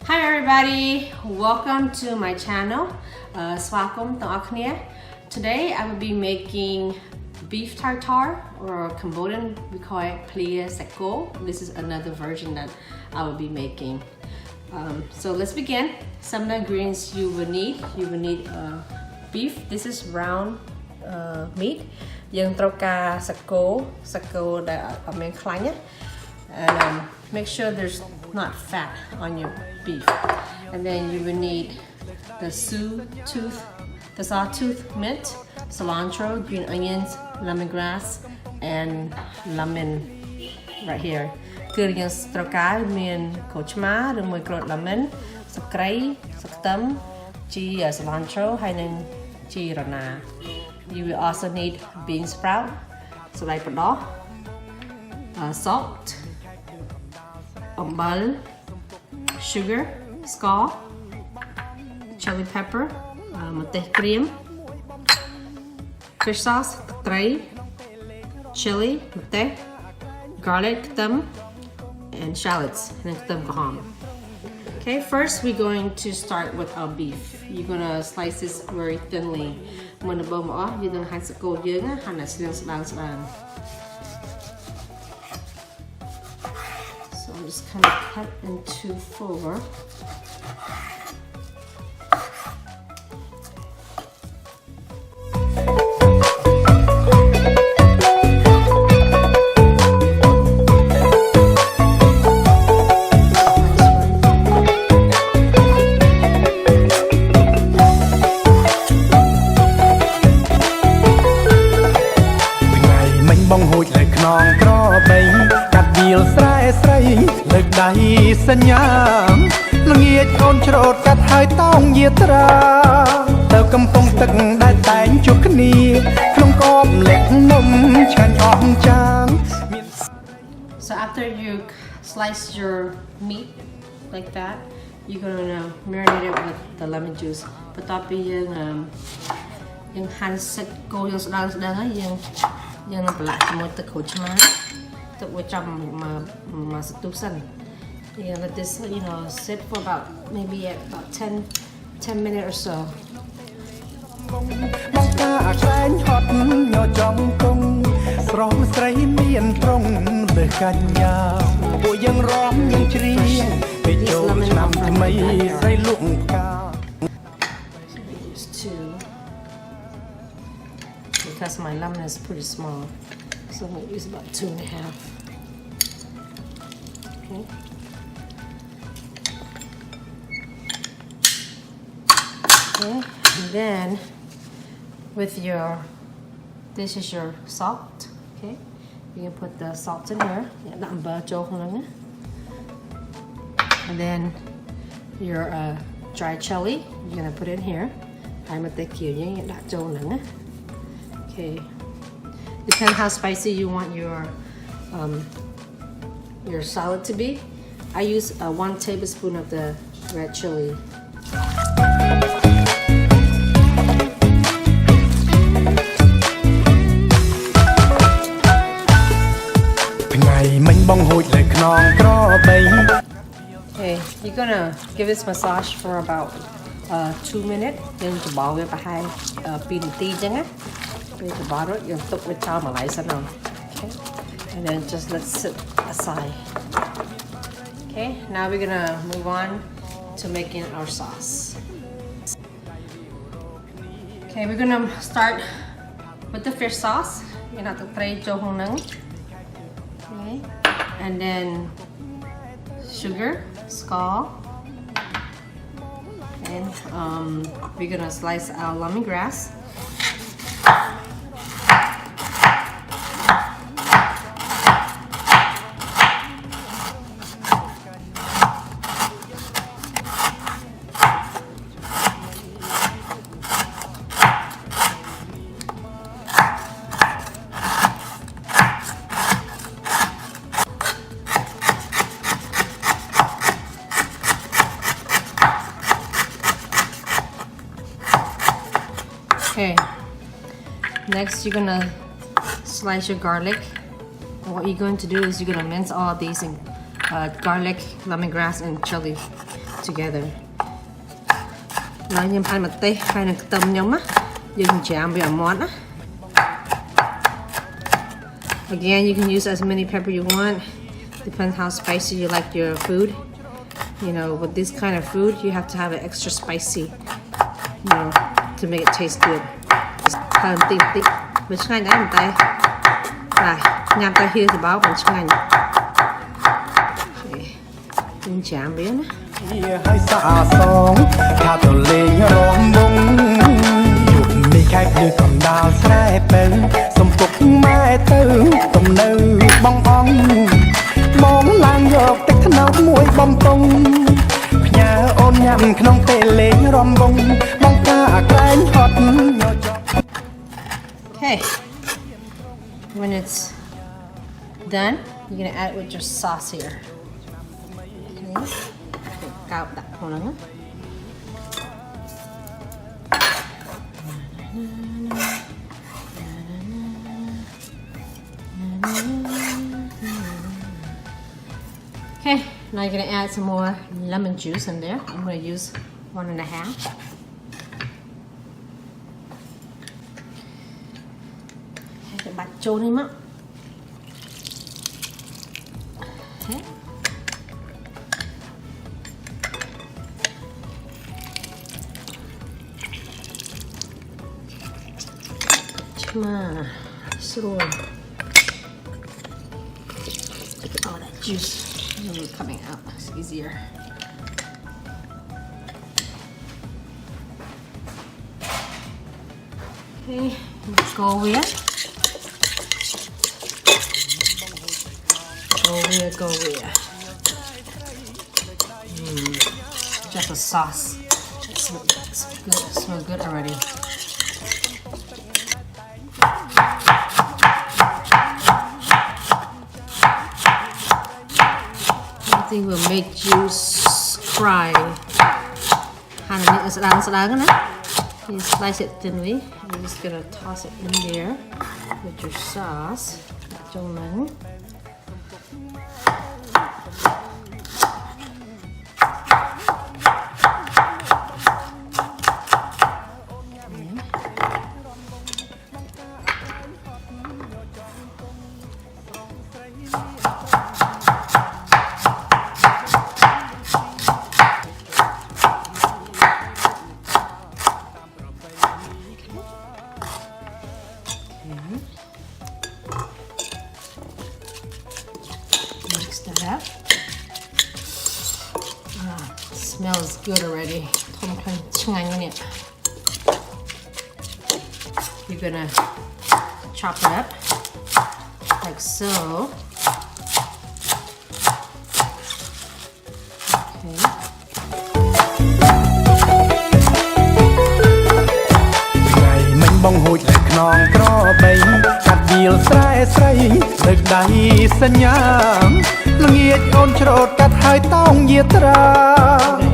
Hi everybody, welcome to my channel. Swakom Khmer. Today I will be making beef tartare, or Cambodian we call it plea sach. This is another version that I will be making. So let's begin. Some of the ingredients you will need. Beef. This is round meat. Yang troka sako that I make klanya. And make sure there's not fat on your beef. And then you will need the sawtooth mint, cilantro, green onions, lemongrass, and lemon right here. Cứ yang strokaiមានក្រូចឆ្មាឬមួយក្រូច lemon ស្លឹកគ្រៃស្លឹកខ្ទឹមជី cilantro ហើយនិងជីរណា You will also need bean sprout សណ្តែកបដោះ salt អំបិល sugar ស្ករ chili pepper ម្ទេសក្រៀម fish sauce ត្រី chili ម្ទេស garlic ខ្ទឹម and shallots និងខ្ទឹមក្រហម Okay, first we're going to start with our beef. You're gonna slice this very thinly. មុនដំបូងមកយើងនឹងហាន់សាគូយើងហាន់ឲ្យស្ដើង So I'm just kind of cut into 4. Nhám nghe ôn trộn cắt hai tông nhiệt ra tờ cầm phong tật đại tánh chuột ni không có lệ nông chan ong trang. So after you slice your meat like that, you're gonna marinate it with the lemon juice. But top yung hand set go yung sedang yung pelak semua tekuk cuma untuk macam masuk tusan. You let this, sit for about maybe about 10 minutes or so. Because my lemon is pretty small, so I'm going to use about 2.5. Okay. Okay, and then with this is your salt. Okay, you can put the salt in here. And then your dry chili, you're gonna put in here. Okay, depends how spicy you want your salad to be. I use 1 tablespoon of the red chili. Okay, you're gonna give this massage for about 2 minutes. Then to ball with a high pin tea janga. Then to bottle it, you took with chow malai sanam. Okay, and then just let's sit aside. Okay, now we're gonna move on to making our sauce. Okay, we're gonna start with the fish sauce. You're not to try johonang. Okay, and then sugar, skull, and we're gonna slice our lemongrass. Okay, next you're gonna slice your garlic. And what you're going to do is you're gonna mince all of these garlic, lemongrass, and chili together. Now, you can put the kind of tôm nhum á, you can jam with a món á. Again, you can use as many pepper you want. Depends how spicy you like your food. You know, with this kind of food, you have to have it extra spicy, you know, to make it taste good. Just thơm tí tí. Mình ngay đấy mình tay. Rồi, nhằm tay here thì báo mình ngay. Mình chạm biết á. ឲ្យសាសងថាទៅលេងរំវងយុគនេះខែភ្លឺកំដាលស្រែពេញសំពុកម៉ែទៅទំនៅបងអង្គបងឡើងយកទឹកថ្នោតមួយបំពង់ផ្ញើអូនញ៉ាំក្នុងពេលលេងរំវងបងកាក្រែងហត់ញច Okay, when it's done, you're gonna add it with your sauce here. Okay. Out that corner. Okay, now you're gonna add some more lemon juice in there. I'm gonna use 1.5. Okay, bạch chôn đi mất. Okay. Slow. Get all that juice coming out. It's easier. Okay, go with. Just a sauce. It's good. It smells good already. Thing will make you cry. You slice it thinly. You're just gonna toss it in there with your sauce. Mix that up. Smells good already. You're gonna chop it up like so. Okay. Bong hụt lại non cỏ bay hạt diều sải sải được đầy sân nhám nghiệt ôn trộn cắt hai tông diệt ra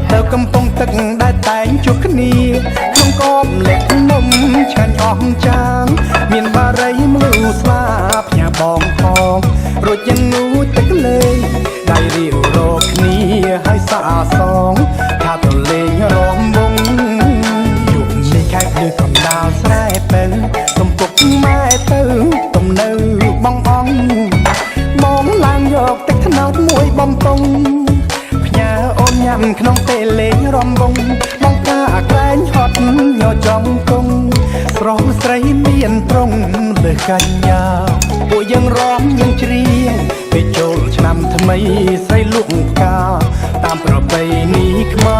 tàu cầm phong tật đại tánh chuột khni không có lệ nông tràn ong trắng miền ba rây mưu slap nhà bong thong rồi chân núi tách lên đại rượu rô khni hai xa song tha tàu lên róm bông dục này khai được cầm đào sảiเป็นสมปุกไม้ตื้อต้มเนื้อบ้องอ่องมองลางหยอกแต่ขนาดมวยบอมตรงพญาโอนยำขนมเตเลงรำบงมองกาแกล้งฮอดโยจองกงสรองใส่เมียนตรงเลือกันยาป่วยยังร้องยังเชียงไปโจลชนำทำไมใส่ลูกกาตามประเพณีขมา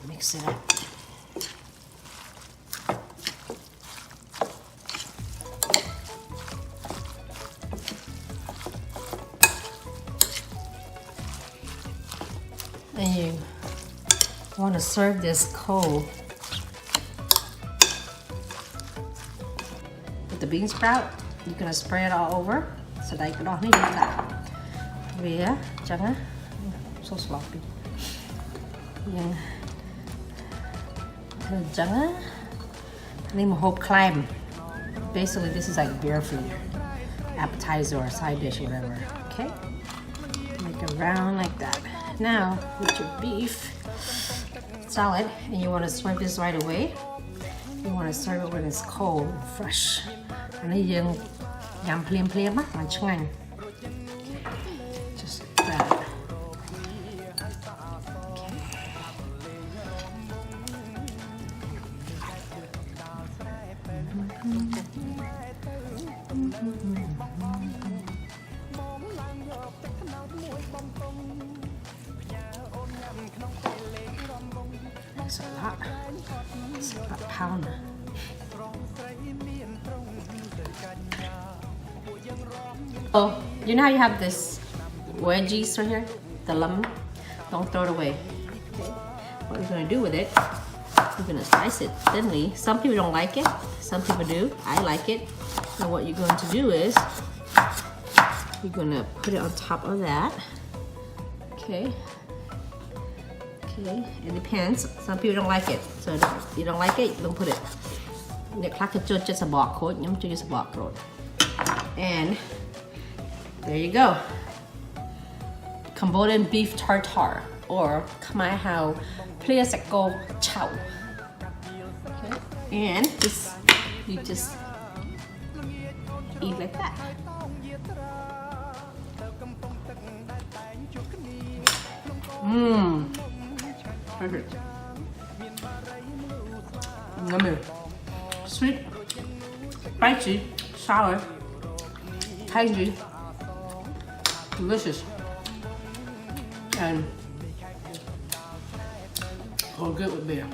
Mix it up. And you want to serve this cold with the bean sprout. You're gonna spray it all over. sẽ đây cái đó này đã về chẳng á so sloppy nhưng chẳng á này một hộp clam. Basically this is like beer food, appetizer or side dish or whatever. Okay, make it round like that. Now with your beef salad, and you want to serve this right away. You want to serve it when it's cold and fresh. And then you yum plem á, mà ngon. Just like that. That's a lot. It's about a pound. Oh, you know how you have this wedgies right here? The lemon? Don't throw it away. Okay. What you're gonna do with it, you're gonna slice it thinly. Some people don't like it, some people do. I like it. And what you're going to do is, you're gonna put it on top of that. Okay. Okay, it depends. Some people don't like it. So if you don't like it, don't put it. Just a box. And there you go. Cambodian beef tartare, or Khmer how plea sacco chow. Okay. And you just eat like that. Mmm. Perfect. Yummy. Sweet, spicy, sour, tangy, delicious, and all good with beer.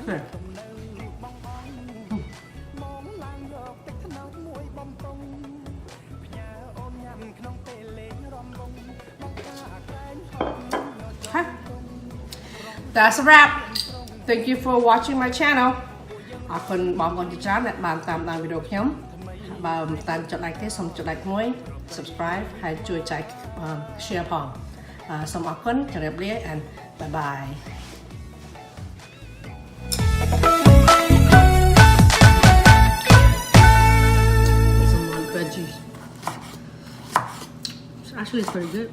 Here. Okay. That's a wrap. Thank you for watching my channel. អរគុណបងប្អូនជាច្រើនដែលបានតាមដានវីដេអូខ្ញុំបើមិនតាមចុច like ទេសូមចុច like មួយ subscribe ហើយជួយចែក share ផងសូមអរគុណជម្រាបលា and bye bye. Some more veggies. Actually, it's pretty good.